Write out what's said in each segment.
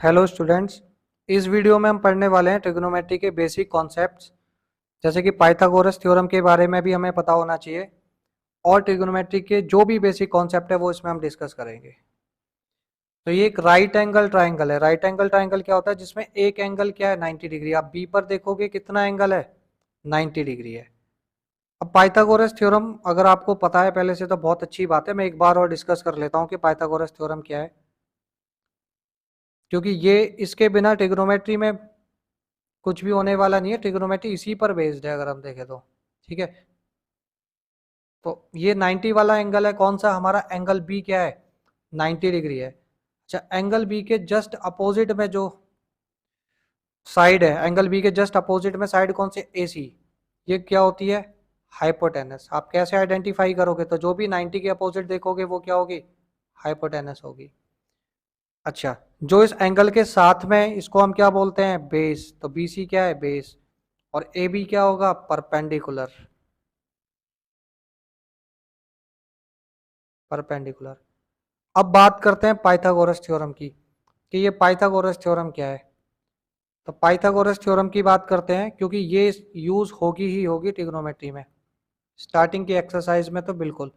Hello students. इस video में हम पढ़ने वाले हैं ट्रिग्नोमेट्री के बेसिक कॉन्सेप्ट्स, जैसे कि पाइथागोरस थ्योरम के बारे में भी हमें पता होना चाहिए। और ट्रिग्नोमेट्री के जो भी बेसिक कॉन्सेप्ट है वो इसमें हम डिस्कस करेंगे। तो ये एक राइट एंगल ट्राइंगल है। राइट एंगल ट्राइंगल क्या होता है? जिसमें एक एंगल क्या है, 90 डिग्री। आप बी पर देखोगे कितना एंगल है, 90 डिग्री है। अब पाइथागोरस थ्योरम अगर आपको पता है पहले से तो बहुत अच्छी बात है। मैं एक बार और डिस्कस कर लेता हूँ कि पाइथागोरस थ्योरम क्या है, क्योंकि ये इसके बिना ट्रिग्नोमेट्री में कुछ भी होने वाला नहीं है। ट्रिग्नोमेट्री इसी पर बेस्ड है अगर हम देखें तो। ठीक है, तो ये 90 वाला एंगल है। कौन सा? हमारा एंगल बी क्या है, 90 डिग्री है। अच्छा, एंगल बी के जस्ट अपोजिट में जो साइड है, एंगल बी के जस्ट अपोजिट में साइड कौन सी? ए सी। ये क्या होती है? हाइपोटेनस। आप कैसे आइडेंटिफाई करोगे? तो जो भी 90 के अपोजिट देखोगे वो क्या होगी? हाइपोटेनस होगी। अच्छा, जो इस एंगल के साथ में, इसको हम क्या बोलते हैं? बेस। तो बी सी क्या है? बेस। और ए बी क्या होगा? परपेंडिकुलर। परपेंडिकुलर। अब बात करते हैं पाइथागोरस थ्योरम की, कि ये पाइथागोरस थ्योरम क्या है। तो पाइथागोरस थ्योरम की बात करते हैं, क्योंकि ये यूज होगी ही होगी ट्रिग्नोमेट्री में, स्टार्टिंग की एक्सरसाइज में तो बिल्कुल।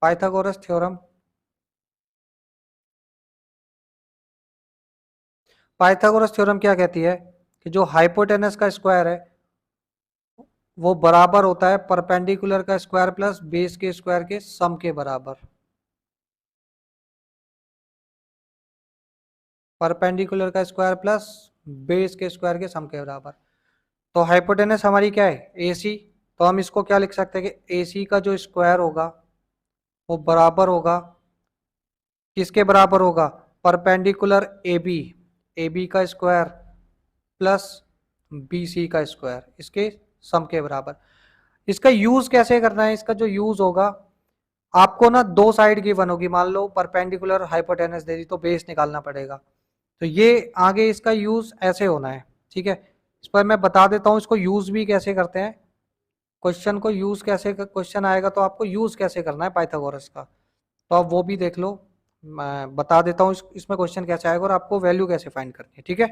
पाइथागोरस थ्योरम, पाइथागोरस थ्योरम क्या कहती है कि जो हाइपोटेनस का स्क्वायर है वो बराबर होता है परपेंडिकुलर का स्क्वायर प्लस बेस के स्क्वायर के सम के बराबर। परपेंडिकुलर का स्क्वायर प्लस बेस के स्क्वायर के सम के बराबर। तो हाइपोटेनस हमारी क्या है? ए सी। तो हम इसको क्या लिख सकते हैं कि ए सी का जो स्क्वायर होगा वो बराबर होगा, किसके बराबर होगा? Perpendicular A B, A B का स्क्वायर प्लस बी सी का स्क्वायर, इसके सम के बराबर। इसका यूज कैसे करना है? इसका जो यूज होगा, आपको ना दो साइड गिवन होगी। मान लो परपेंडिकुलर हाइपोटेनस दे दी तो बेस निकालना पड़ेगा। तो ये आगे इसका यूज ऐसे होना है। ठीक है, इस पर मैं बता देता हूँ इसको यूज भी कैसे करते हैं। क्वेश्चन को यूज कैसे, क्वेश्चन आएगा तो आपको यूज कैसे करना है पाइथागोरस का, तो आप वो भी देख लो। मैं बता देता हूँ इसमें क्वेश्चन कैसे आएगा और आपको वैल्यू कैसे फाइंड करनी है। ठीक है,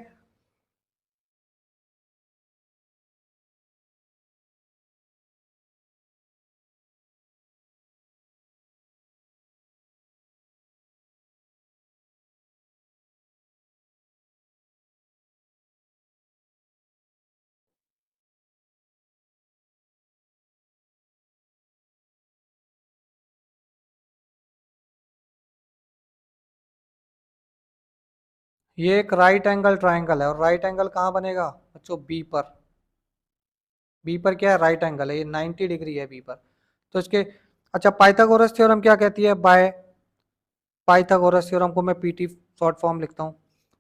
ये एक राइट एंगल ट्राइंगल है और राइट एंगल कहाँ बनेगा बच्चों? बी पर। बी पर क्या है? राइट एंगल है। ये 90 डिग्री है बी पर। तो इसके, अच्छा, पाइथागोरस थ्योरम क्या कहती है? बाय पाइथागोरस थ्योरम को मैं पीटी शॉर्ट फॉर्म लिखता हूँ।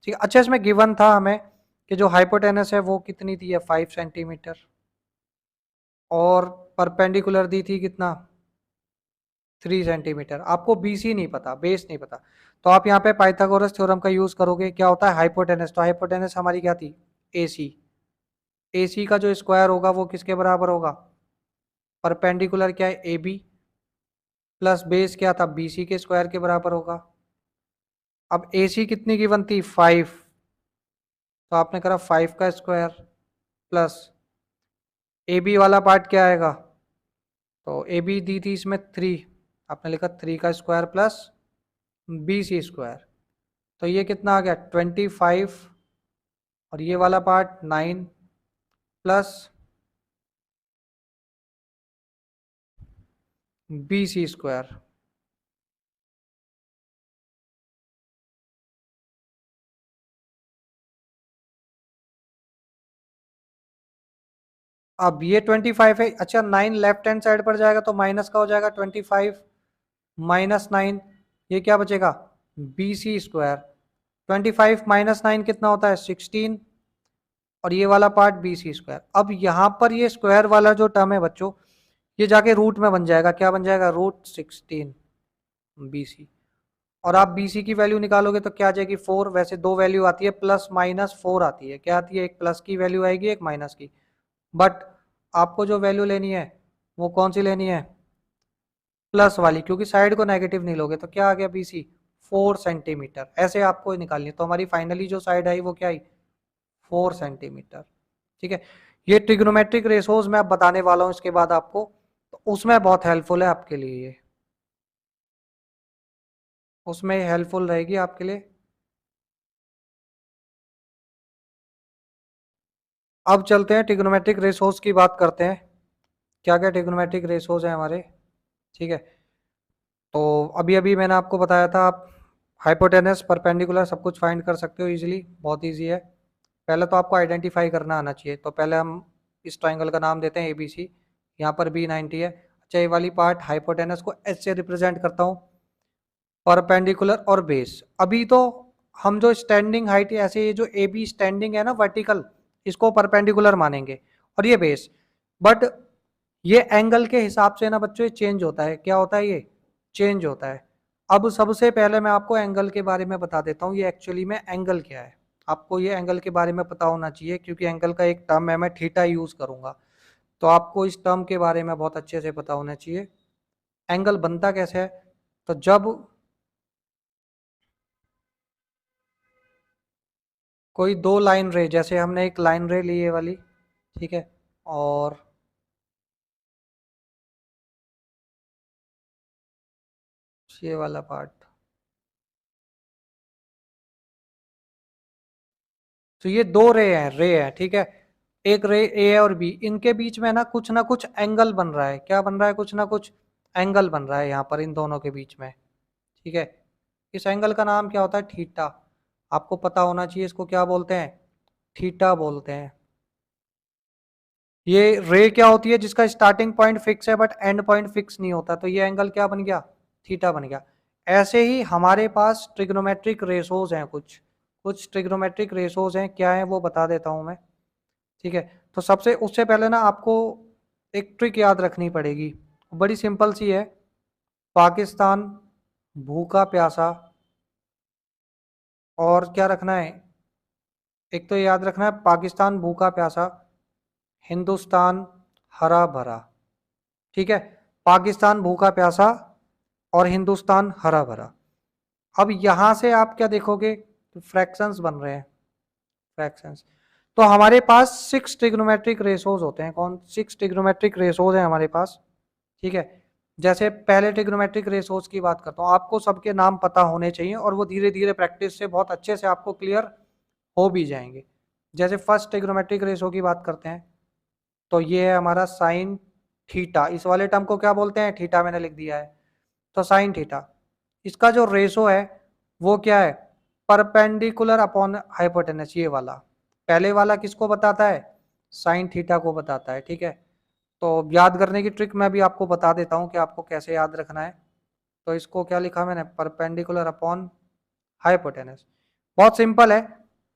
ठीक है, अच्छा, इसमें गिवन था हमें कि जो हाइपोटेनस है वो कितनी दी है? 5 सेंटीमीटर। और परपेंडिकुलर दी थी कितना? 3 सेंटीमीटर। आपको बीसी नहीं पता, बेस नहीं पता, तो आप यहाँ पे पाइथागोरस थ्योरम का यूज करोगे। क्या होता है? हाइपोटेनस। तो हाइपोटेनस हमारी क्या थी? ए सी। ए सी का जो स्क्वायर होगा वो किसके बराबर होगा? परपेंडिकुलर क्या है? ए बी प्लस बेस क्या था? बी सी के स्क्वायर के बराबर होगा। अब ए सी कितनी गिवन थी? 5। तो आपने करा 5 का स्क्वायर प्लस ए बी वाला पार्ट क्या आएगा? तो ए बी दी थी इसमें 3, आपने लिखा 3 का square plus B C square. तो ये कितना आ गया? 25। और ये वाला part 9 plus B C square. अब ये 25 है। अच्छा, 9 लेफ्ट हैंड साइड पर जाएगा तो माइनस का हो जाएगा। 25 माइनस 9, ये क्या बचेगा? B C square. 25 माइनस 9 कितना होता है? 16। और ये वाला पार्ट बी सी स्क्वायर। अब यहाँ पर ये स्क्वायर वाला जो टर्म है बच्चों, ये जाके रूट में बन जाएगा। क्या बन जाएगा? √16 बी सी। और आप बी सी की वैल्यू निकालोगे तो क्या आ जाएगी? 4। वैसे दो वैल्यू आती है, प्लस माइनस 4 आती है। क्या आती है? एक प्लस की वैल्यू आएगी, एक माइनस की। बट आपको जो वैल्यू लेनी है वो कौन सी लेनी है? प्लस वाली, क्योंकि साइड को नेगेटिव नहीं लोगे। तो क्या आ गया? बी सी 4 सेंटीमीटर, ऐसे आपको निकालनी है। तो हमारी फाइनली जो साइड आई वो क्या आई, 4 सेंटीमीटर। ठीक है, ये ट्रिग्नोमेट्रिक रेशोज मैं अब बताने वाला हूं इसके बाद आपको, तो उसमें बहुत हेल्पफुल है आपके लिए ये, उसमें हेल्पफुल रहेगी आपके लिए। अब चलते हैं ट्रिग्नोमेट्रिक रेशोज की बात करते हैं, क्या क्या ट्रिग्नोमेट्रिक रेशोज हैं हमारे। ठीक है, तो अभी अभी मैंने आपको बताया था, आप हाइपोटेनस परपेंडिकुलर सब कुछ फाइंड कर सकते हो इजीली, बहुत इजी है। पहले तो आपको आइडेंटिफाई करना आना चाहिए, तो पहले हम इस ट्राइंगल का नाम देते हैं ए बी सी, यहाँ पर बी 90 है। अच्छा, ये वाली पार्ट हाइपोटेनस को एच से रिप्रेजेंट करता हूँ, परपेंडिकुलर और बेस। अभी तो हम जो स्टैंडिंग हाइट, ऐसे ये जो ए बी स्टैंडिंग है ना वर्टिकल, इसको परपेंडिकुलर मानेंगे, और ये बेस। बट ये एंगल के हिसाब से ना बच्चों ये चेंज होता है, क्या होता है, ये चेंज होता है। अब सबसे पहले मैं आपको एंगल के बारे में बता देता हूँ, ये एक्चुअली में एंगल क्या है। आपको ये एंगल के बारे में पता होना चाहिए, क्योंकि एंगल का एक टर्म है, मैं थीटा यूज करूंगा, तो आपको इस टर्म के बारे में बहुत अच्छे से पता होना चाहिए। एंगल बनता कैसे है, तो जब कोई दो लाइन रे, जैसे हमने एक लाइन रे ली ये वाली, ठीक है, और ये वाला पार्ट, तो ये दो रे हैं, ठीक है, एक रे ए है और बी, इनके बीच में ना कुछ एंगल बन रहा है, क्या बन रहा है, कुछ ना कुछ एंगल बन रहा है यहाँ पर इन दोनों के बीच में। ठीक है, इस एंगल का नाम क्या होता है, थीटा। आपको पता होना चाहिए इसको क्या बोलते हैं, थीटा बोलते हैं। ये रे क्या होती है, जिसका स्टार्टिंग पॉइंट फिक्स है बट एंड पॉइंट फिक्स नहीं होता, तो ये एंगल क्या बन गया, थीटा बन गया। ऐसे ही हमारे पास ट्रिग्नोमेट्रिक रेशोज हैं, कुछ कुछ ट्रिग्नोमेट्रिक रेशोज हैं, क्या है वो बता देता हूं मैं। ठीक है, तो सबसे उससे पहले ना आपको एक ट्रिक याद रखनी पड़ेगी, बड़ी सिंपल सी है। पाकिस्तान भूखा प्यासा, और क्या रखना है, एक तो याद रखना है पाकिस्तान भूखा प्यासा, हिंदुस्तान हरा भरा। ठीक है, पाकिस्तान भूखा प्यासा और हिंदुस्तान हरा भरा। अब यहां से आप क्या देखोगे, फ्रैक्शंस बन रहे हैं, फ्रैक्शंस। तो हमारे पास 6 ट्रिग्नोमेट्रिक रेशोज होते हैं, कौन 6 ट्रिग्नोमेट्रिक रेशोज हैं हमारे पास। ठीक है, जैसे पहले ट्रिग्नोमेट्रिक रेशोज की बात करता हूँ, आपको सबके नाम पता होने चाहिए, और वो धीरे धीरे प्रैक्टिस से बहुत अच्छे से आपको क्लियर हो भी जाएंगे। जैसे फर्स्ट ट्रिग्नोमेट्रिक रेशो की बात करते हैं, तो ये है हमारा साइन थीटा, इस वाले टर्म को क्या बोलते हैं, थीटा मैंने लिख दिया है, तो साइन थीटा। इसका जो रेशो है वो क्या है, परपेंडिकुलर अपॉन हाइपोटेनस, ये वाला। पहले वाला किसको बताता है, साइन थीटा को बताता है। ठीक है, तो याद करने की ट्रिक मैं भी आपको बता देता हूँ कि आपको कैसे याद रखना है। तो इसको क्या लिखा मैंने, परपेंडिकुलर अपॉन हाइपोटेनस। बहुत सिंपल है,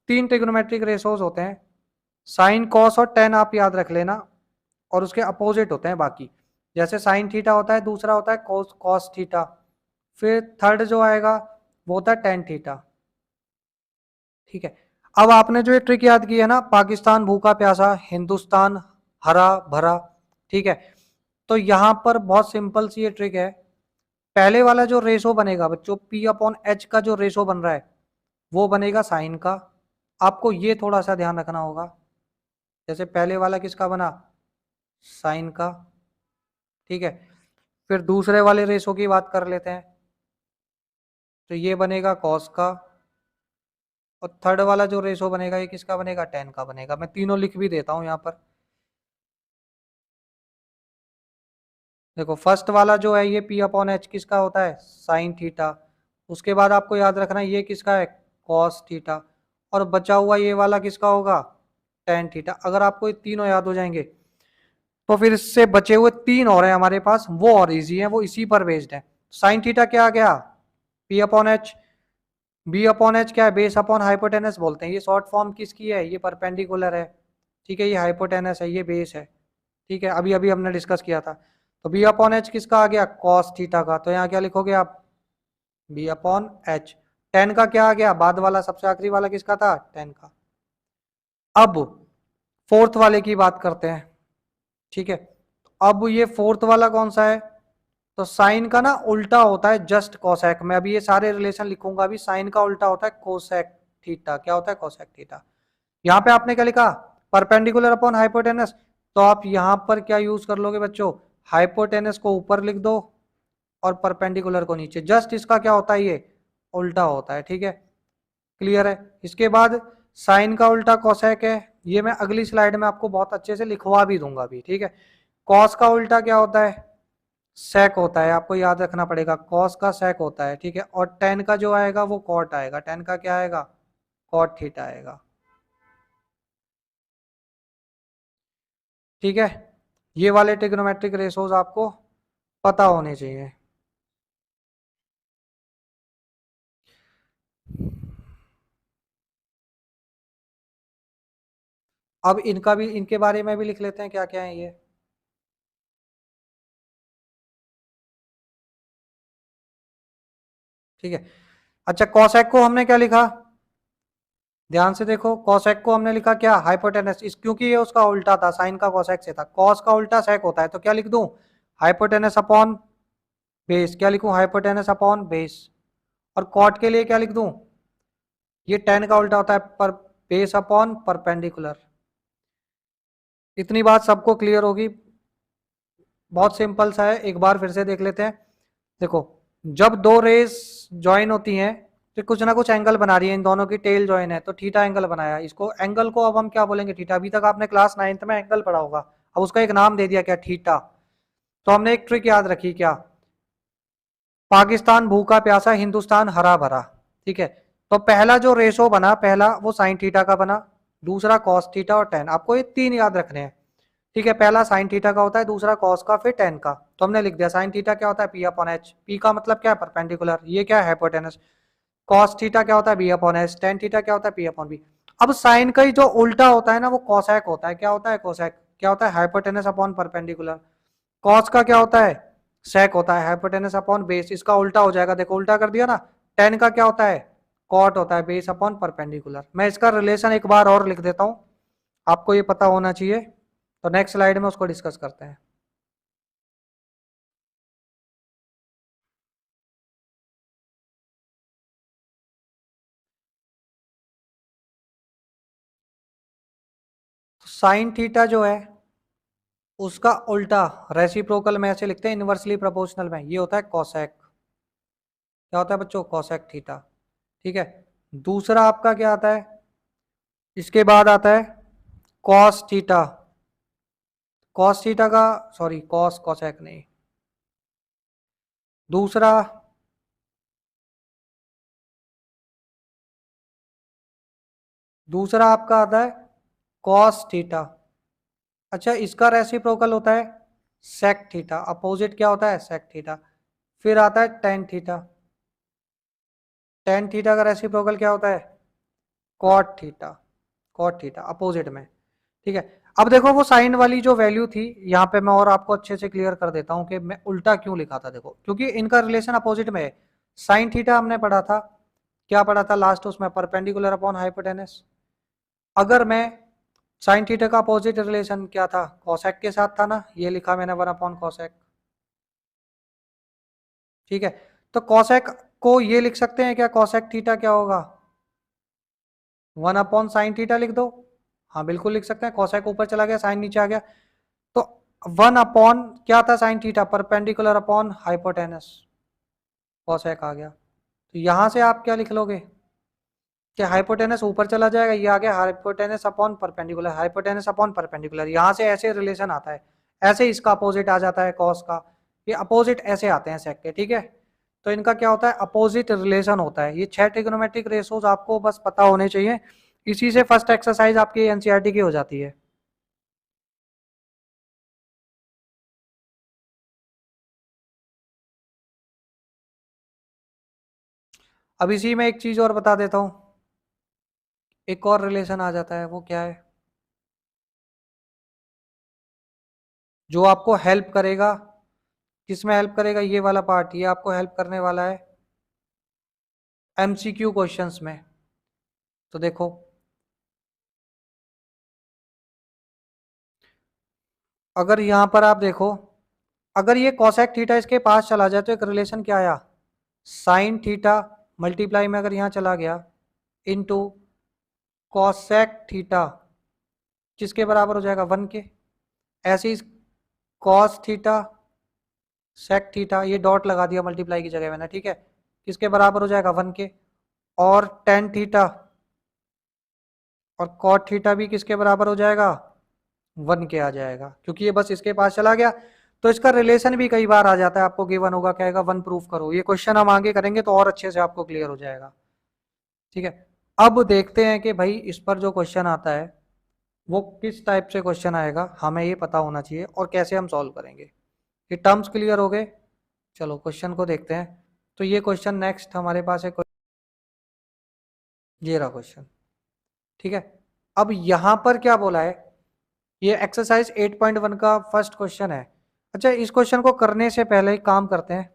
3 ट्रिग्नोमेट्रिक रेशोज होते हैं, साइन कॉस और टेन आप याद रख लेना, और उसके अपोजिट होते हैं बाकी। जैसे साइन थीटा होता है, दूसरा होता है कॉस कॉस थीटा, फिर थर्ड जो आएगा वो होता है टेन थीटा। ठीक है, अब आपने जो ये ट्रिक याद की है ना, पाकिस्तान भूखा प्यासा, हिंदुस्तान हरा भरा। ठीक है, तो यहां पर बहुत सिंपल सी ये ट्रिक है। पहले वाला जो रेशो बनेगा बच्चों, पी अपॉन एच का जो रेशो बन रहा है वो बनेगा साइन का, आपको ये थोड़ा सा ध्यान रखना होगा। जैसे पहले वाला किसका बना, साइन का। ठीक है, फिर दूसरे वाले रेशो की बात कर लेते हैं, तो ये बनेगा कॉस का, और थर्ड वाला जो रेशो बनेगा ये किसका बनेगा, टेन का बनेगा। मैं तीनों लिख भी देता हूं यहाँ पर। देखो फर्स्ट वाला जो है ये पी अपॉन एच किसका होता है, साइन थीटा। उसके बाद आपको याद रखना ये किसका है, कॉस थीटा। और बचा हुआ ये वाला किसका होगा, टेन थीटा। अगर आपको ये तीनों याद हो जाएंगे, तो फिर इससे बचे हुए 3 और हैं हमारे पास, वो और इजी हैं, वो इसी पर बेस्ड है। साइन थीटा क्या आ गया, P upon H, B upon H क्या है, बेस अपॉन हाइपोटेनस बोलते हैं। ये शॉर्ट फॉर्म किसकी है, ये परपेंडिकुलर है। ठीक है, ये हाइपोटेनस है, ये बेस है। ठीक है, अभी अभी हमने डिस्कस किया था। तो बी अपॉन एच किसका आ गया, कॉस थीटा का, तो यहाँ क्या लिखोगे आप, बी अपॉन एच। टेन का क्या आ गया, बाद वाला सबसे आखिरी वाला किसका था, टेन का। अब फोर्थ वाले की बात करते हैं। ठीक है, अब ये फोर्थ वाला कौन सा है, तो साइन का ना उल्टा होता है जस्ट कोसेक। मैं अभी ये सारे रिलेशन लिखूंगा, अभी साइन का उल्टा होता है कोसेक थीटा। क्या होता है? Cosec theta. यहाँ पे आपने क्या लिखा? Perpendicular upon hypotenuse. तो आप यहाँ पर क्या यूज कर लोगे बच्चों? हाइपोटेनस को ऊपर लिख दो और परपेंडिकुलर को नीचे। जस्ट इसका क्या होता है? ये उल्टा होता है। ठीक है, क्लियर है? इसके बाद साइन का उल्टा कोसेक है। ये मैं अगली स्लाइड में आपको बहुत अच्छे से लिखवा भी दूंगा अभी। ठीक है, कॉस का उल्टा क्या होता है? सेक होता है। आपको याद रखना पड़ेगा, कॉस का सेक होता है। ठीक है, और टेन का जो आएगा वो कॉट आएगा। टेन का क्या आएगा? कॉट थीटा आएगा। ठीक है, ये वाले ट्रिग्नोमेट्रिक रेशोज आपको पता होने चाहिए। अब इनका भी, इनके बारे में भी लिख लेते हैं क्या क्या है ये। ठीक है, अच्छा कॉसेक को हमने क्या लिखा? ध्यान से देखो, कॉसेक को हमने लिखा क्या? हाइपोटेनस। इस क्योंकि ये उसका उल्टा था, साइन का कॉसेक से था। कॉस का उल्टा सेक होता है, तो क्या लिख दूं? Hypotenuse upon base. क्या लिखूं? Hypotenuse upon base. और कॉट के लिए क्या लिख दूं? ये टेन का उल्टा होता है, पर बेस अपॉन परपेंडिकुलर। इतनी बात सबको क्लियर होगी? बहुत सिंपल सा है, एक बार फिर से देख लेते हैं। देखो, जब दो रेस ज्वाइन होती हैं तो कुछ ना कुछ एंगल बना रही है, इन दोनों की टेल ज्वाइन है तो थीटा एंगल बनाया। इसको एंगल को अब हम क्या बोलेंगे? थीटा। अभी तक आपने क्लास 9th में एंगल पढ़ा होगा, अब उसका एक नाम दे दिया, क्या? थीटा। तो हमने एक ट्रिक याद रखी, क्या? पाकिस्तान भूखा प्यासा, हिंदुस्तान हरा भरा। ठीक है, तो पहला जो रेशो बना, पहला वो साइन थीटा का बना, दूसरा कॉस थीटा और टेन। आपको ये तीन याद रखने हैं। ठीक है, पहला साइन थीटा का होता है, दूसरा कॉस का, फिर टेन का। तो हमने लिख दिया साइन थीटा क्या होता है? P upon H. पी का मतलब क्या है? परपेंडिकुलर। ये क्या है? हाइपोटेनस। कॉस थीटा क्या होता है? B upon H. Tan theta क्या होता है? P upon B. अब साइन का ही जो उल्टा होता है ना, वो कॉसेक होता है। क्या होता है? कॉसेक। क्या होता है? Hypotenuse upon perpendicular. कॉस का क्या होता है? सेक होता है। हाइपोटेनस अपॉन बेस, इसका उल्टा हो जाएगा। देखो उल्टा कर दिया ना। टेन का क्या होता है? कॉट होता है, बेस अपॉन परपेंडिकुलर। मैं इसका रिलेशन एक बार और लिख देता हूं, आपको ये पता होना चाहिए। तो नेक्स्ट स्लाइड में उसको डिस्कस करते हैं। तो साइन थीटा जो है उसका उल्टा रेसिप्रोकल में ऐसे लिखते हैं, इनवर्सली प्रोपोर्शनल में, ये होता है कॉसेक। क्या होता है बच्चों? Cosec theta. ठीक है, दूसरा आपका क्या आता है? इसके बाद आता है कॉस थीटा। कॉस थीटा का, सॉरी कॉस, कॉसेक नहीं, दूसरा दूसरा आपका आता है कॉस थीटा। अच्छा, इसका रेसिप्रोकल होता है सेक थीटा। अपोजिट क्या होता है? Sec theta. फिर आता है टेन थीटा। टेन थीटा का रेसिप्रोकल क्या होता है? Cot theta. Cot theta opposite में। ठीक है, अब देखो वो साइन वाली जो वैल्यू थी, यहाँ पे मैं और आपको अच्छे से क्लियर कर देता हूँ कि मैं उल्टा क्यों लिखा था। देखो, क्योंकि इनका रिलेशन अपोजिट में है। साइन थीटा हमने पढ़ा था, क्या पढ़ा था लास्ट उसमें? Perpendicular upon hypotenuse. अगर मैं साइन थीटा का अपोजिट रिलेशन क्या था? कॉसेक के साथ था ना, ये लिखा मैंने, वन अपॉन कॉसेक। ठीक है, तो कॉसेक को ये लिख सकते हैं क्या? कॉसेक थीटा क्या होगा? वन अपॉन साइन थीटा लिख दो। हाँ बिल्कुल लिख सकते हैं। कॉसेक ऊपर चला गया, साइन नीचे आ गया, तो वन अपॉन क्या था? Sine theta, perpendicular upon hypotenuse, cosec आ गया। तो यहां से आप क्या लिख लोगे कि हाइपोटेनस ऊपर चला जाएगा, ये आ गया hypotenuse upon perpendicular, hypotenuse upon perpendicular. यहां से ऐसे रिलेशन आता है, ऐसे इसका अपोजिट आ जाता है कॉस का। ये अपोजिट ऐसे आते हैं सेक के। ठीक है, तो इनका क्या होता है? अपोजिट रिलेशन होता है। ये 6 ट्रिग्नोमेट्रिक रेशोज आपको बस पता होने चाहिए। इसी से फर्स्ट एक्सरसाइज आपकी एनसीईआरटी की हो जाती है। अब इसी में एक चीज और बता देता हूं, एक और रिलेशन आ जाता है, वो क्या है? जो आपको हेल्प करेगा, किसमें हेल्प करेगा? ये वाला पार्ट, ये आपको हेल्प करने वाला है एमसीक्यू क्वेश्चंस में। तो देखो, अगर यहां पर आप देखो, अगर ये कोसेक थीटा इसके पास चला जाए तो एक रिलेशन क्या आया, साइन थीटा मल्टीप्लाई में अगर यहाँ चला गया इनटू कोसेक थीटा किसके बराबर हो जाएगा 1 के। ऐसे ही कॉस थीटा सेक थीटा, ये डॉट लगा दिया मल्टीप्लाई की जगह मैंने, ठीक है, किसके बराबर हो जाएगा 1 के। और टेन थीटा और कॉट थीटा भी किसके बराबर हो जाएगा 1 के आ जाएगा, क्योंकि ये बस इसके पास चला गया। तो इसका रिलेशन भी कई बार आ जाता है, आपको गिवन होगा कहेगा 1 प्रूफ करो। ये क्वेश्चन हम आगे करेंगे तो और अच्छे से आपको क्लियर हो जाएगा, ठीक है। अब देखते हैं कि भाई इस पर जो क्वेश्चन आता है वो किस टाइप से क्वेश्चन आएगा, हमें ये पता होना चाहिए और कैसे हम सॉल्व करेंगे। ये टर्म्स क्लियर हो गए, चलो क्वेश्चन को देखते हैं। तो ये क्वेश्चन नेक्स्ट हमारे पास है, ये रहा क्वेश्चन, ठीक है। अब यहां पर क्या बोला है, ये एक्सरसाइज 8.1 का फर्स्ट क्वेश्चन है। अच्छा, इस क्वेश्चन को करने से पहले एक काम करते हैं,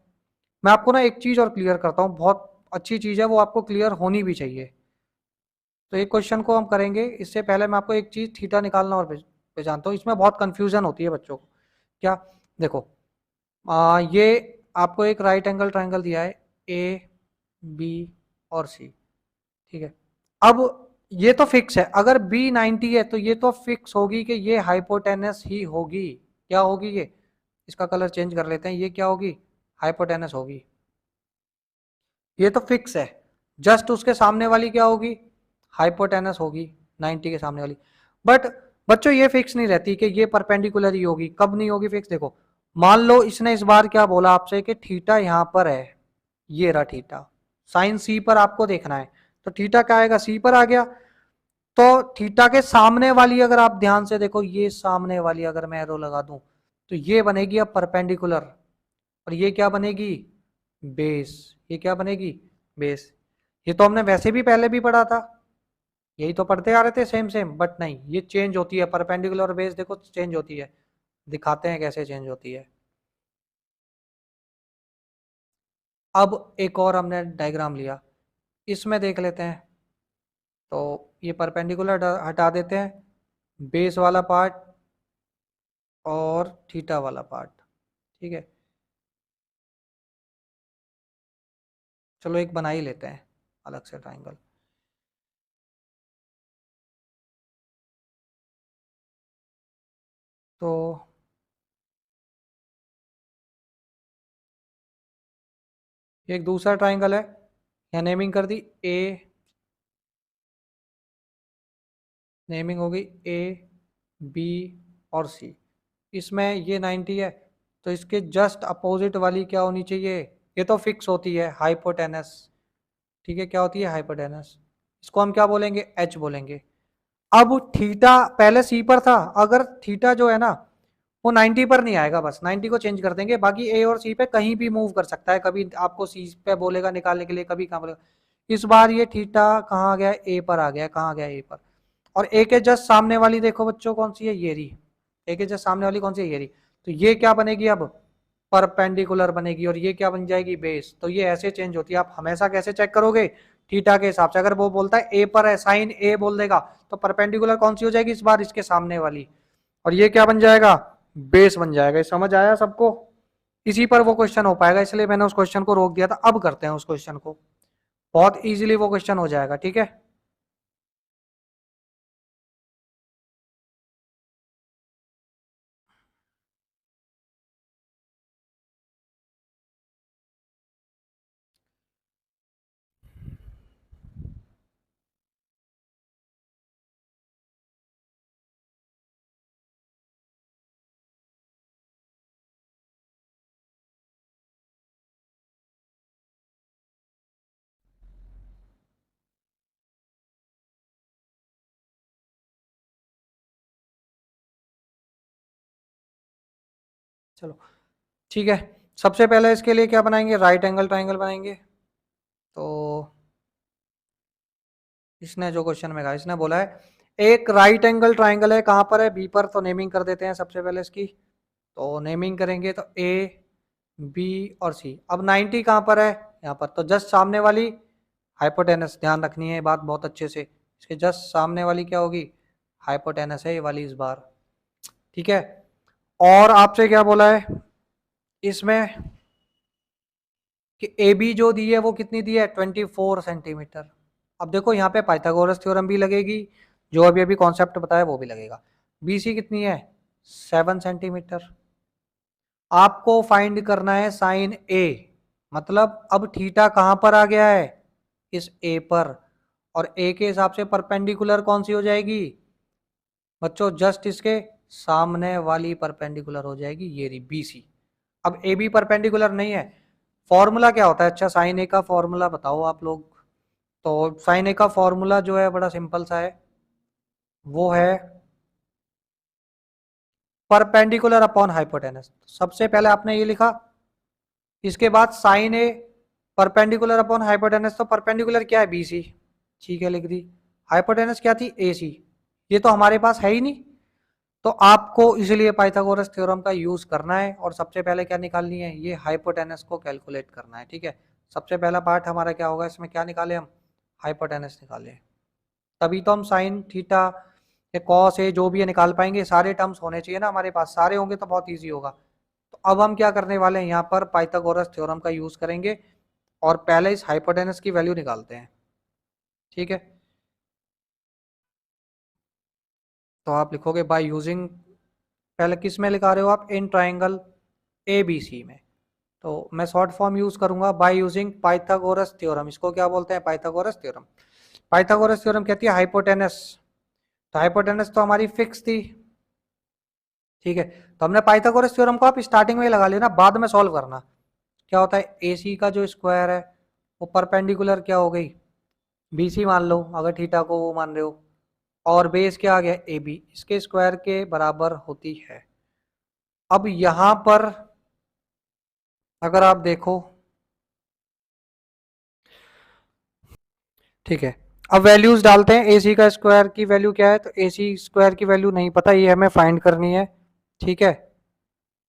मैं आपको ना एक चीज और क्लियर करता हूँ, बहुत अच्छी चीज है, वो आपको क्लियर होनी भी चाहिए। तो एक क्वेश्चन को हम करेंगे, इससे पहले मैं आपको एक चीज थीटा निकालना और जानता हूँ, इसमें बहुत कंफ्यूजन होती है बच्चों को। क्या, देखो ये आपको एक राइट एंगल ट्राइंगल दिया है ए बी और सी, ठीक है। अब ये तो फिक्स है, अगर बी 90 है तो ये तो फिक्स होगी कि ये हाइपोटेनस ही होगी। क्या होगी ये, इसका कलर चेंज कर लेते हैं, ये क्या होगी हाइपोटेनस होगी, ये तो फिक्स है। जस्ट उसके सामने वाली क्या होगी, हाइपोटेनस होगी 90 के सामने वाली। बट बच्चों ये फिक्स नहीं रहती कि ये परपेंडिकुलर ही होगी, कब नहीं होगी फिक्स, देखो मान लो इसने इस बार क्या बोला आपसे कि थीटा यहां पर है, ये रहा थीटा, साइन सी पर आपको देखना है, तो थीटा क्या आएगा सी पर आ गया। तो थीटा के सामने वाली अगर आप ध्यान से देखो, ये सामने वाली अगर मैं एरो लगा दूं तो ये बनेगी अब परपेंडिकुलर, और ये क्या बनेगी बेस, ये क्या बनेगी बेस। ये तो हमने वैसे भी पहले भी पढ़ा था, यही तो पढ़ते आ रहे थे सेम सेम, बट नहीं ये चेंज होती है, परपेंडिकुलर और बेस देखो चेंज होती है, दिखाते हैं कैसे चेंज होती है। अब एक और हमने डायग्राम लिया, इसमें देख लेते हैं। तो ये परपेंडिकुलर हटा देते हैं, बेस वाला पार्ट और थीटा वाला पार्ट, ठीक है। चलो एक बना ही लेते हैं अलग से ट्राइंगल। तो एक दूसरा ट्राइंगल है, यहाँ नेमिंग कर दी ए, नेमिंग हो गई ए बी और सी। इसमें ये 90 है तो इसके जस्ट अपोजिट वाली क्या होनी चाहिए, ये तो फिक्स होती है हाइपोटेनस, ठीक है, क्या होती है हाइपोटेनस, इसको हम क्या बोलेंगे एच बोलेंगे। अब थीटा पहले सी पर था, अगर थीटा जो है ना वो 90 पर नहीं आएगा, बस 90 को चेंज कर देंगे, बाकी ए और सी पे कहीं भी मूव कर सकता है, कभी आपको सी पे बोलेगा निकालने के लिए, कभी कहाँ बोलेगा। इस बार ये थीटा कहाँ आ गया, ए पर आ गया, कहाँ आ गया ए पर। और ए के जस्ट सामने वाली देखो बच्चों कौन सी है, ये रही, ए के जस्ट सामने वाली कौन सी है, ये रही। तो ये क्या बनेगी अब परपेंडिकुलर बनेगी, और ये क्या बन जाएगी बेस। तो ये ऐसे चेंज होती है, आप हमेशा कैसे चेक करोगे थीटा के हिसाब से, अगर वो बोलता है ए पर है, साइन ए बोल देगा, तो परपेंडिकुलर कौन सी हो जाएगी इस बार इसके सामने वाली, और ये क्या बन जाएगा बेस बन जाएगा। ये समझ आया सबको, इसी पर वो क्वेश्चन हो पाएगा, इसलिए मैंने उस क्वेश्चन को रोक दिया था। अब करते हैं उस क्वेश्चन को, बहुत इजीली वो क्वेश्चन हो जाएगा, ठीक है। चलो ठीक है, सबसे पहले इसके लिए क्या बनाएंगे, राइट एंगल ट्राइंगल बनाएंगे। तो इसने जो क्वेश्चन में कहा, इसने बोला है एक राइट एंगल ट्राइंगल है, कहां पर है बी पर, तो नेमिंग कर देते हैं सबसे पहले इसकी। तो नेमिंग करेंगे तो ए बी और सी। अब 90 कहां पर है, यहाँ पर, तो जस्ट सामने वाली हाइपोटेनस, ध्यान रखनी है बात बहुत अच्छे से, इसके जस्ट सामने वाली क्या होगी हाइपोटेनस है ये वाली इस बार, ठीक है। और आपसे क्या बोला है इसमें कि ए बी जो दी है वो कितनी दी है 24 सेंटीमीटर। अब देखो यहाँ पे पाइथागोरस थ्योरम भी लगेगी, जो अभी अभी कॉन्सेप्ट बताया वो भी लगेगा। बी सी कितनी है 7 सेंटीमीटर। आपको फाइंड करना है साइन ए, मतलब अब थीटा कहां पर आ गया है इस ए पर, और ए के हिसाब से परपेंडिकुलर कौन सी हो जाएगी बच्चों, जस्ट इसके सामने वाली परपेंडिकुलर हो जाएगी, ये रही बी सी। अब ए बी परपेंडिकुलर नहीं है, फॉर्मूला क्या होता है, अच्छा साइन ए का फॉर्मूला बताओ आप लोग। तो साइन ए का फॉर्मूला जो है बड़ा सिंपल सा है, वो है परपेंडिकुलर अपॉन हाइपोटेनस। सबसे पहले आपने ये लिखा, इसके बाद साइन ए परपेंडिकुलर अपॉन हाइपोटेनस, तो परपेंडिकुलर क्या है बी सी, ठीक है लिख दी। हाइपोटेनस क्या थी ए सी, ये तो हमारे पास है ही नहीं, तो आपको इसलिए पाइथागोरस थ्योरम का यूज करना है, और सबसे पहले क्या निकालनी है, ये हाइपोटेनस को कैलकुलेट करना है, ठीक है। सबसे पहला पार्ट हमारा क्या होगा, इसमें क्या निकाले हम, हाइपोटेनस निकाले, तभी तो हम साइन थीटा या कॉस ए जो भी है निकाल पाएंगे। सारे टर्म्स होने चाहिए ना हमारे पास, सारे होंगे तो बहुत ईजी होगा। तो अब हम क्या करने वाले हैं, यहाँ पर पाइथागोरस थ्योरम का यूज करेंगे, और पहले इस हाइपोटेनस की वैल्यू निकालते हैं, ठीक है। तो आप लिखोगे बाय यूजिंग, पहले किस में लिखा रहे हो आप, इन ट्राइंगल ए बी सी में, तो मैं शॉर्ट फॉर्म यूज करूंगा बाय यूजिंग पाइथागोरस थ्योरम। इसको क्या बोलते हैं, पाइथागोरस थ्योरम। पाइथागोरस थ्योरम कहती है हाइपोटेनस, तो हाइपोटेनस तो हमारी फिक्स थी, ठीक है। तो हमने पाइथागोरस थ्योरम को आप स्टार्टिंग में ही लगा लेना, बाद में सॉल्व करना। क्या होता है, ए सी का जो स्क्वायर है वो परपेंडिकुलर क्या हो गई, बी सी मान लो अगर थीटा को वो मान रहे हो, और बेस क्या आ गया ए बी, इसके स्क्वायर के बराबर होती है। अब यहां पर अगर आप देखो, ठीक है, अब वैल्यूज डालते हैं। ए सी का स्क्वायर की वैल्यू क्या है, तो ए सी स्क्वायर की वैल्यू नहीं पता, ये हमें फाइंड करनी है, ठीक है।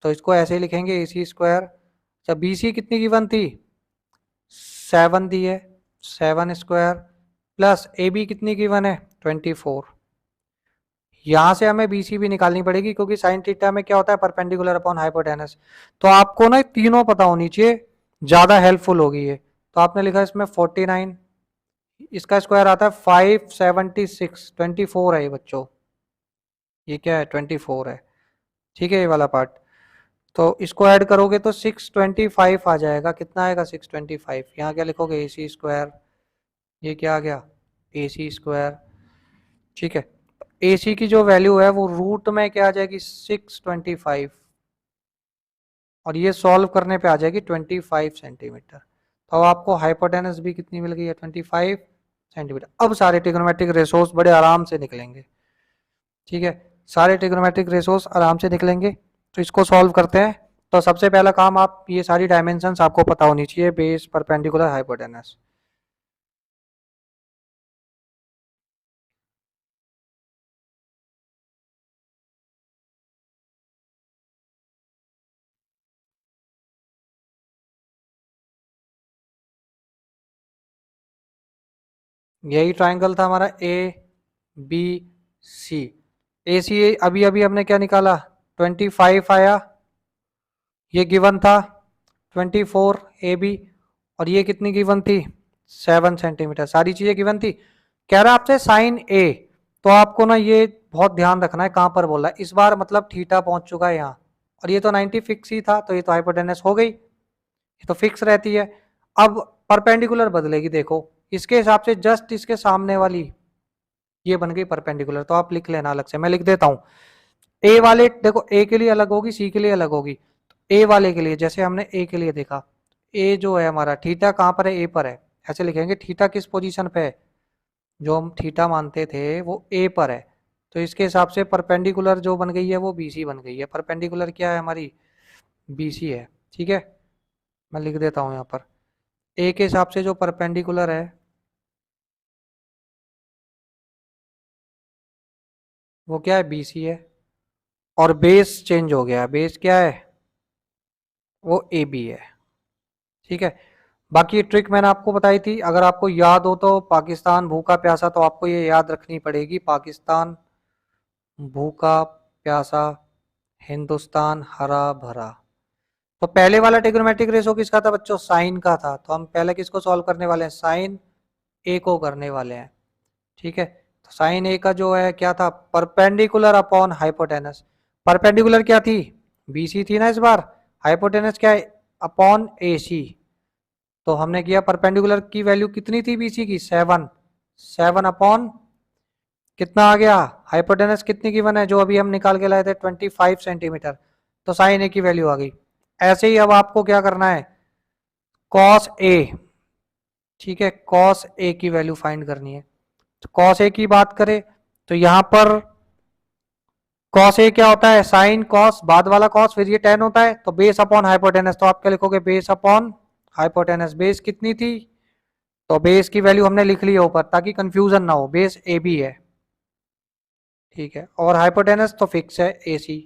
तो इसको ऐसे ही लिखेंगे ए सी स्क्वायर। अच्छा बी सी कितनी गिवन थी, 7 दी है, 7 स्क्वायर प्लस ए बी कितनी गिवन है 24। यहां से हमें बी सी भी निकालनी पड़ेगी, क्योंकि साइन थीटा में क्या होता है, परपेंडिकुलर अपॉन हाइपोटेनस। तो आपको ना तीनों पता होनी चाहिए, ज्यादा हेल्पफुल होगी ये। तो आपने लिखा इसमें 49, इसका स्क्वायर आता है 576, 24 है ये बच्चों, ये क्या है 24 है, ठीक है ये वाला पार्ट। तो इसको ऐड करोगे तो 625 आ जाएगा, कितना आएगा 625। यहाँ क्या लिखोगे ए सी स्क्वायर, ये क्या आ गया ए सी स्क्वायर, ठीक है। ए सी की जो वैल्यू है वो रूट में क्या आ जाएगी 625, और ये सॉल्व करने पे आ जाएगी 25 सेंटीमीटर। तो अब आपको हाइपोटेनस भी कितनी मिल गई है 25 सेंटीमीटर। अब सारे ट्रिग्नोमेट्रिक रेशोस बड़े आराम से निकलेंगे, ठीक है, सारे ट्रिग्नोमेट्रिक रेशोस आराम से निकलेंगे। तो इसको सॉल्व करते हैं। तो सबसे पहला काम, आप ये सारी डायमेंशंस आपको पता होनी चाहिए, बेस परपेंडिकुलर हाइपोटेनस। यही ट्राइंगल था हमारा ए बी सी। ए सी अभी अभी हमने क्या निकाला 25 आया, ये गिवन था 24 ए बी, और ये कितनी गिवन थी 7 सेंटीमीटर, सारी चीजें गिवन थी। कह रहा है आपसे साइन ए, तो आपको ना ये बहुत ध्यान रखना है कहां पर बोल रहा है, इस बार मतलब थीटा पहुंच चुका है यहाँ, और ये तो 90 फिक्स ही था, तो ये तो हाइपोटेनस हो गई, ये तो फिक्स रहती है। अब परपेंडिकुलर बदलेगी, देखो इसके हिसाब से जस्ट इसके सामने वाली ये बन गई परपेंडिकुलर, तो आप लिख लेना अलग से, मैं लिख देता हूं। ए वाले देखो, ए के लिए अलग होगी, सी के लिए अलग होगी। ए वाले के लिए जैसे हमने ए के लिए देखा, ए जो है हमारा थीटा कहाँ पर है, ए पर है, ऐसे लिखेंगे थीटा किस पोजीशन पे है, जो हम थीटा मानते थे वो ए पर है। तो इसके हिसाब से परपेंडिकुलर जो बन गई है वो बी सी बन गई है, परपेंडिकुलर क्या है हमारी बी सी है, ठीक है। मैं लिख देता हूँ यहाँ पर, ए के हिसाब से जो परपेंडिकुलर है वो क्या है बी सी है, और बेस चेंज हो गया, बेस क्या है वो ए बी है, ठीक है। बाकी ट्रिक मैंने आपको बताई थी, अगर आपको याद हो तो, पाकिस्तान भूखा प्यासा, तो आपको ये याद रखनी पड़ेगी, पाकिस्तान भूखा प्यासा, हिंदुस्तान हरा भरा। तो पहले वाला ट्रिग्नोमेट्रिक रेशो किसका था बच्चों, साइन का था, तो हम पहले किसको सॉल्व करने वाले हैं, साइन ए को करने वाले हैं। ठीक है, तो साइन ए का जो है क्या था, परपेंडिकुलर अपॉन हाइपोटेनस। परपेंडिकुलर क्या थी, बीसी थी ना इस बार, हाइपोटेनस क्या है, अपॉन एसी। तो हमने किया परपेंडिकुलर की वैल्यू कितनी थी बीसी की, 7, 7 अपॉन कितना आ गया, हाइपोटेनस कितनी गिवन है जो अभी हम निकाल के लाए थे 25 सेंटीमीटर, तो साइन ए की वैल्यू आ गई। ऐसे ही अब आपको क्या करना है, कॉस ए, ठीक है, कॉस ए की वैल्यू फाइंड करनी है। तो कॉस ए की बात करें तो यहां पर कॉस ए क्या होता है, साइन कॉस बाद वाला कॉस, फिर ये टेन होता है, तो बेस अपॉन हाइपोटेनस, तो आप क्या लिखोगे, बेस अपॉन हाइपोटेनस। बेस कितनी थी, तो बेस की वैल्यू हमने लिख ली है ऊपर ताकि कंफ्यूजन ना हो, बेस ए बी है, ठीक है, और हाइपोटेनस तो फिक्स है ए सी।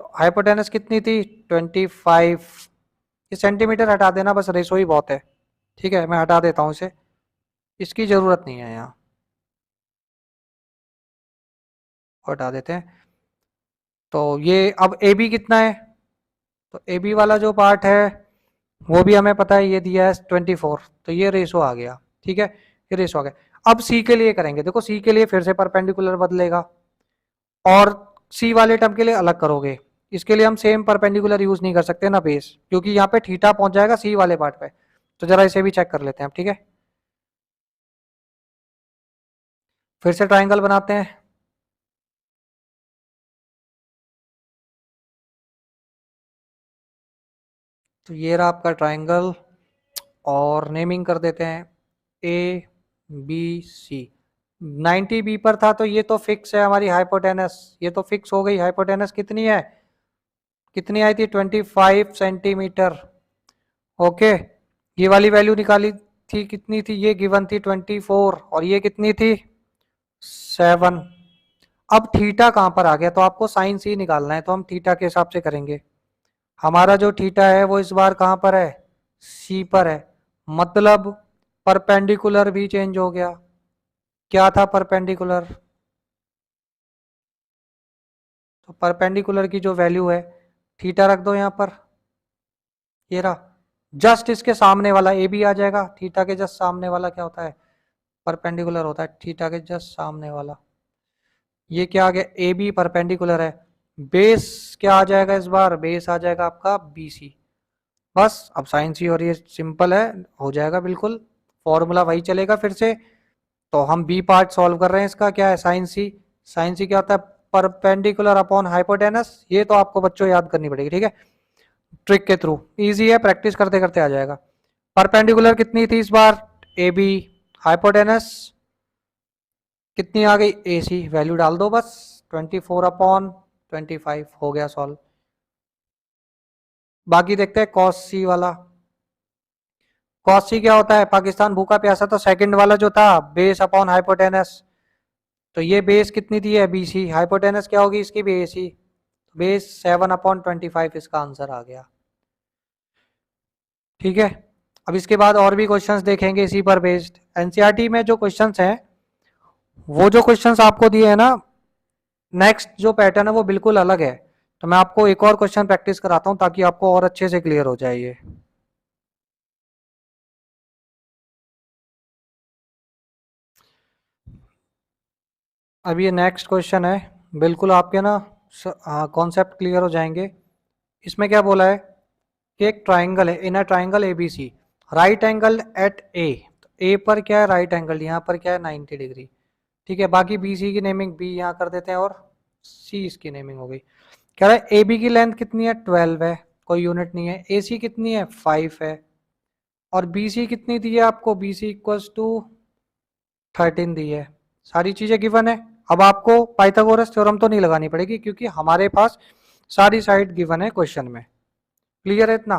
तो हाइपोटेनस कितनी थी 25, ये सेंटीमीटर हटा देना बस, रेशो ही बहुत है। ठीक है, मैं हटा देता हूँ इसे, इसकी जरूरत नहीं है यहाँ, हटा देते हैं। तो ये अब ए बी कितना है, तो ए बी वाला जो पार्ट है वो भी हमें पता है, ये दिया है 24, तो ये रेशो आ गया। ठीक है, ये रेशो आ गया। अब सी के लिए करेंगे, देखो सी के लिए फिर से परपेंडिकुलर बदलेगा, और सी वाले टर्म के लिए अलग करोगे। इसके लिए हम सेम परपेंडिकुलर यूज नहीं कर सकते ना बेस, क्योंकि यहाँ पे थीटा पहुंच जाएगा सी वाले पार्ट पे। तो जरा इसे भी चेक कर लेते हैं अब, ठीक है, फिर से ट्राइंगल बनाते हैं। तो ये रहा आपका ट्राइंगल, और नेमिंग कर देते हैं ए बी सी। 90 बी पर था तो ये तो फिक्स है हमारी हाइपोटेनस, ये तो फिक्स हो गई। हाइपोटेनस कितनी है, कितनी आई थी 25 सेंटीमीटर। ओके, ये वाली वैल्यू निकाली थी, कितनी थी, ये गिवन थी 24, और ये कितनी थी 7। अब थीटा कहां पर आ गया, तो आपको साइन सी निकालना है, तो हम थीटा के हिसाब से करेंगे। हमारा जो थीटा है वो इस बार कहां पर है, सी पर है, मतलब परपेंडिकुलर भी चेंज हो गया। क्या था परपेंडिकुलर, तो परपेंडिकुलर की जो वैल्यू है, थीटा रख दो यहां पर, ये रहा, जस्ट इसके सामने वाला ए बी आ जाएगा। थीटा के जस्ट सामने वाला क्या होता है, परपेंडिकुलर होता है, थीटा के जस्ट सामने वाला। ये क्या आ गया, ए बी परपेंडिकुलर है। बेस क्या आ जाएगा इस बार, बेस आ जाएगा आपका बी सी। बस अब साइन सी, और ये सिंपल है, हो जाएगा बिल्कुल, फॉर्मूला वही चलेगा फिर से। तो हम बी पार्ट सॉल्व कर रहे हैं, इसका क्या है, साइन सी। साइन सी क्या होता है, परपेंडिकुलर अपॉन हाइपोटेनस। ये तो आपको बच्चों याद करनी पड़ेगी, ठीक है, ट्रिक के थ्रू, इजी है, प्रैक्टिस करते करते आ जाएगा। परपेंडिकुलर कितनी थी इस बार, ए बी, हाइपोटेनस कितनी आ गई, ए सी, वैल्यू डाल दो बस, 24 अपॉन 25 हो गया सॉल्व। बाकी देखते हैं कॉस सी वाला। कॉस सी क्या होता है, पाकिस्तान भूखा प्यासा, तो सेकंड वाला जो था बेस अपॉन हाइपोटेनस, तो ये बेस कितनी दी है बी सी, हाइपोटेनस क्या होगी इसकी भी ए सी, बेस 7 अपॉन 25 इसका आंसर आ गया। ठीक है, अब इसके बाद और भी क्वेश्चंस देखेंगे इसी पर बेस्ड। एनसीईआरटी में जो क्वेश्चंस हैं, वो जो क्वेश्चंस आपको दिए हैं ना, नेक्स्ट जो पैटर्न है वो बिल्कुल अलग है। तो मैं आपको एक और क्वेश्चन प्रैक्टिस कराता हूं ताकि आपको और अच्छे से क्लियर हो जाए ये। अब ये नेक्स्ट क्वेश्चन है, बिल्कुल आपके ना कॉन्सेप्ट क्लियर हो जाएंगे। इसमें क्या बोला है कि एक ट्राइंगल है, in a triangle A B C, right angle at A. A पर क्या है, राइट एंगल, यहाँ पर क्या है 90 डिग्री। ठीक है, बाकी बी सी की नेमिंग बी यहाँ कर देते हैं, और सी इसकी नेमिंग हो गई। कह रहा है ए बी की लेंथ कितनी है 12 है, कोई यूनिट नहीं है। ए सी कितनी है 5 है, और बी सी कितनी दी है आपको, बी सी इक्वल्स टू 13 दी है। सारी चीजें गिवन है। अब आपको पाइथागोरस थ्योरम तो नहीं लगानी पड़ेगी, क्योंकि हमारे पास सारी साइड गिवन है क्वेश्चन में। क्लियर है इतना।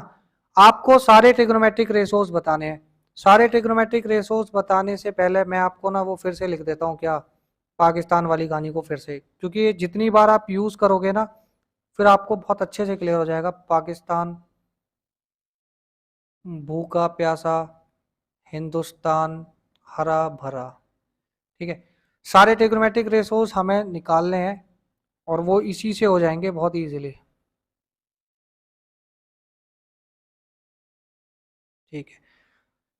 आपको सारे ट्रिग्नोमेट्रिक रेशोज बताने हैं। सारे ट्रिग्नोमेट्रिक रेशोज बताने से पहले मैं आपको ना वो फिर से लिख देता हूँ, क्या, पाकिस्तान वाली कहानी को फिर से, क्योंकि ये जितनी बार आप यूज करोगे ना, फिर आपको बहुत अच्छे से क्लियर हो जाएगा। पाकिस्तान भूखा प्यासा, हिंदुस्तान हरा भरा। ठीक है, सारे ट्रिग्नोमेट्रिक रेशोज हमें निकालने हैं, और वो इसी से हो जाएंगे बहुत इजीली। ठीक है,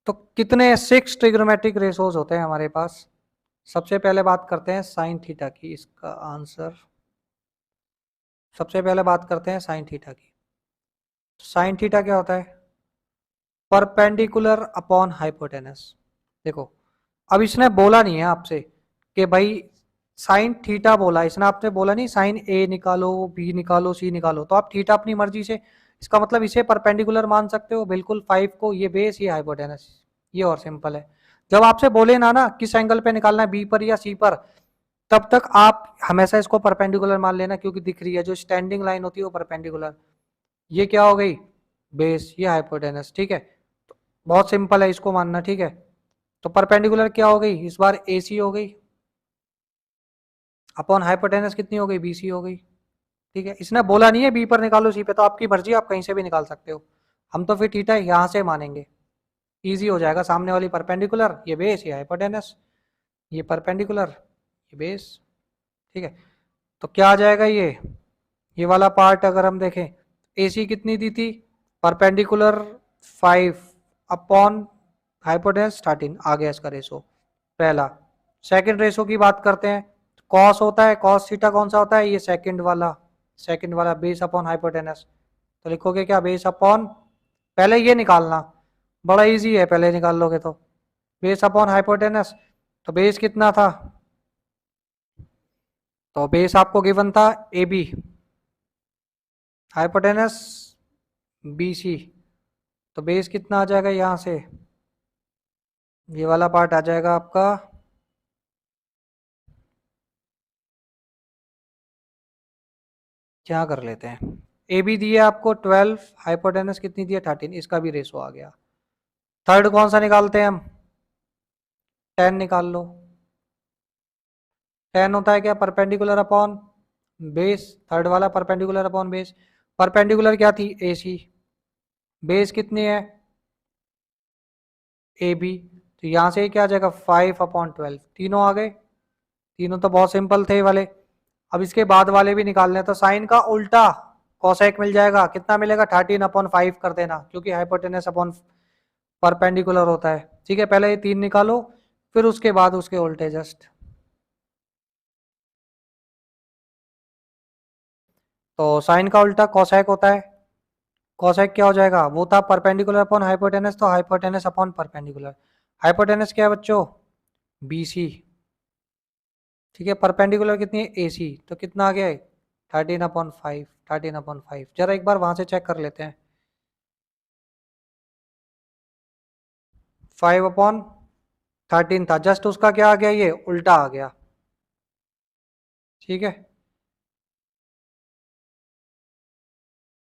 तो कितने 6 ट्रिग्नोमेट्रिक रेशोज होते हैं हमारे पास। सबसे पहले बात करते हैं साइन थीटा की, इसका आंसर सबसे पहले बात करते हैं साइन थीटा की। साइन थीटा क्या होता है, परपेंडिकुलर अपॉन हाइपोटेनस। देखो अब इसने बोला नहीं है आपसे कि भाई साइन थीटा बोला, इसने आपने बोला नहीं साइन ए निकालो, बी निकालो, सी निकालो, तो आप थीटा अपनी मर्जी से, इसका मतलब इसे परपेंडिकुलर मान सकते हो बिल्कुल 5 को, ये बेस, ये हाइपोटेनस, ये और सिंपल है। जब आपसे बोले ना किस एंगल पे निकालना है, बी पर या सी पर, तब तक आप हमेशा इसको परपेंडिकुलर मान लेना, क्योंकि दिख रही है जो स्टैंडिंग लाइन होती है वो परपेंडिकुलर, ये क्या हो गई बेस, ये हाइपोटेनस। ठीक है, तो बहुत सिंपल है इसको मानना। ठीक है, तो परपेंडिकुलर क्या हो गई इस बार, ए सी हो गई, अपॉन हाइपोटेनस कितनी हो गई, बी सी हो गई। ठीक है, इसने बोला नहीं है बी पर निकालो सी पे, तो आपकी मर्जी, आप कहीं से भी निकाल सकते हो। हम तो फिर थीटा यहां से मानेंगे, इजी हो जाएगा। सामने वाली परपेंडिकुलर, ये बेस, ये हाइपोटेनस, ये परपेंडिकुलर, ये बेस। ठीक है, तो क्या आ जाएगा ये वाला पार्ट अगर हम देखें, ए सी कितनी दी थी, परपेंडिकुलर 5 अपॉन हाइपोटेनस 13, आ गया इसका रेशो पहला। सेकंड रेशो की बात करते हैं, कॉस होता है, कॉस थीटा कौन सा होता है, ये सेकंड वाला बेस अपॉन हाइपोटेनस। तो लिखोगे क्या, बेस अपॉन, पहले ये निकालना, बड़ा इजी है, पहले निकाल लोगे तो बेस अपॉन हाइपोटेनस। तो बेस कितना था, तो बेस आपको गिवन था A B, hypotenuse B C, तो बेस कितना आ जाएगा यहां से, ये वाला पार्ट आ जाएगा आपका, क्या कर लेते हैं, ए बी दिए आपको 12, हाइपोटेनस कितनी दी है 13, इसका भी रेशो आ गया। थर्ड कौन सा निकालते हैं हम, 10 निकाल लो। 10 होता है क्या, परपेंडिकुलर अपॉन बेस, थर्ड वाला परपेंडिकुलर अपॉन बेस। परपेंडिकुलर क्या थी, ए सी, बेस कितनी है ए बी, तो यहां से क्या आ जाएगा 5 अपॉन 12, तीनों आ गए, तीनों तो बहुत सिंपल थे वाले। अब इसके बाद वाले भी निकालने हैं, तो साइन का उल्टा कोसेक मिल जाएगा, कितना मिलेगा 13 अपॉन 5 कर देना, क्योंकि हाइपोटेनस अपॉन परपेंडिकुलर होता है। ठीक है, पहले ये 3 निकालो, फिर उसके बाद उसके उल्टे जस्ट। तो साइन का उल्टा कोसेक होता है, कोसेक क्या हो जाएगा, वो था परपेंडिकुलर अपॉन हाइपोटेनस, तो हाइपोटेनस अपॉन परपेंडिकुलर। हाइपोटेनस क्या है बच्चों, बी सी। ठीक है, परपेंडिकुलर कितनी है ए सी, तो कितना आ गया है 13/5, 13/5। जरा एक बार वहां से चेक कर लेते हैं, 5/13 था, जस्ट उसका क्या आ गया, ये उल्टा आ गया। ठीक है,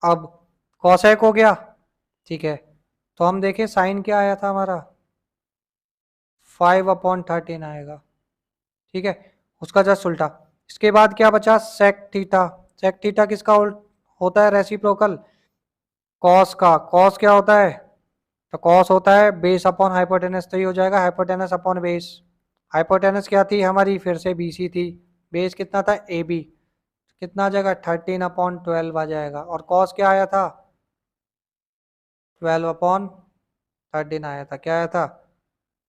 अब कॉसेक हो गया। ठीक है, तो हम देखें साइन क्या आया था हमारा, 5/13 आएगा। ठीक है, उसका जस्ट उल्टा। इसके बाद क्या बचा, सेक थीटा। सेक थीटा किसका होता है, रेसिप्रोकल कॉस का। कॉस क्या होता है, तो कॉस होता है बेस अपॉन हाइपोटेनस, तो ये हो जाएगा हाइपोटेनस अपॉन बेस। हाइपोटेनस क्या थी हमारी, फिर से बी सी थी, बेस कितना था ए बी, कितना आ जाएगा 13/12 आ जाएगा। और कॉस क्या आया था, 12/13 आया था, क्या आया था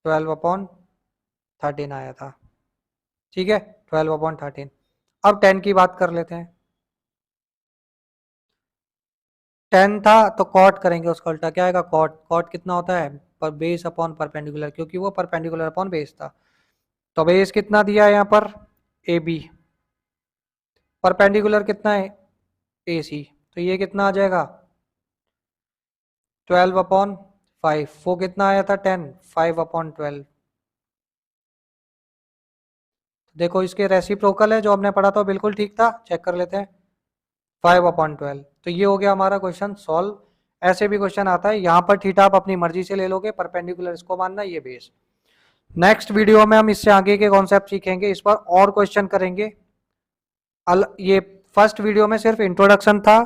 12/13 आया था। ठीक है, 12/13। अब 10 की बात कर लेते हैं, 10 था तो कॉट करेंगे उसका उल्टा, क्या आएगा कॉट। कॉट कितना होता है, पर बेस अपॉन परपेंडिकुलर, क्योंकि वो परपेंडिकुलर अपॉन बेस था। तो बेस कितना दिया है यहाँ पर ए बी, परपेंडिकुलर कितना है ए सी, तो ये कितना आ जाएगा 12/5। वो कितना आया था 10, 5/12। देखो इसके रेसिप्रोकल है, जो हमने पढ़ा था बिल्कुल ठीक था, चेक कर लेते हैं, 5/12। तो ये हो गया हमारा क्वेश्चन सॉल्व। ऐसे भी क्वेश्चन आता है, यहाँ पर थीटा आप अपनी मर्जी से ले लोगे, परपेंडिकुलर इसको मानना, ये बेस। नेक्स्ट वीडियो में हम इससे आगे के कॉन्सेप्ट सीखेंगे, इस पर और क्वेश्चन करेंगे। ये फर्स्ट वीडियो में सिर्फ इंट्रोडक्शन था,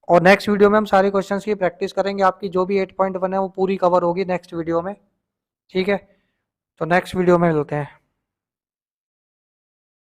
और नेक्स्ट वीडियो में हम सारे क्वेश्चंस की प्रैक्टिस करेंगे, आपकी जो भी 8.1 है वो पूरी कवर होगी नेक्स्ट वीडियो में। ठीक है, तो नेक्स्ट वीडियो में मिलते हैं।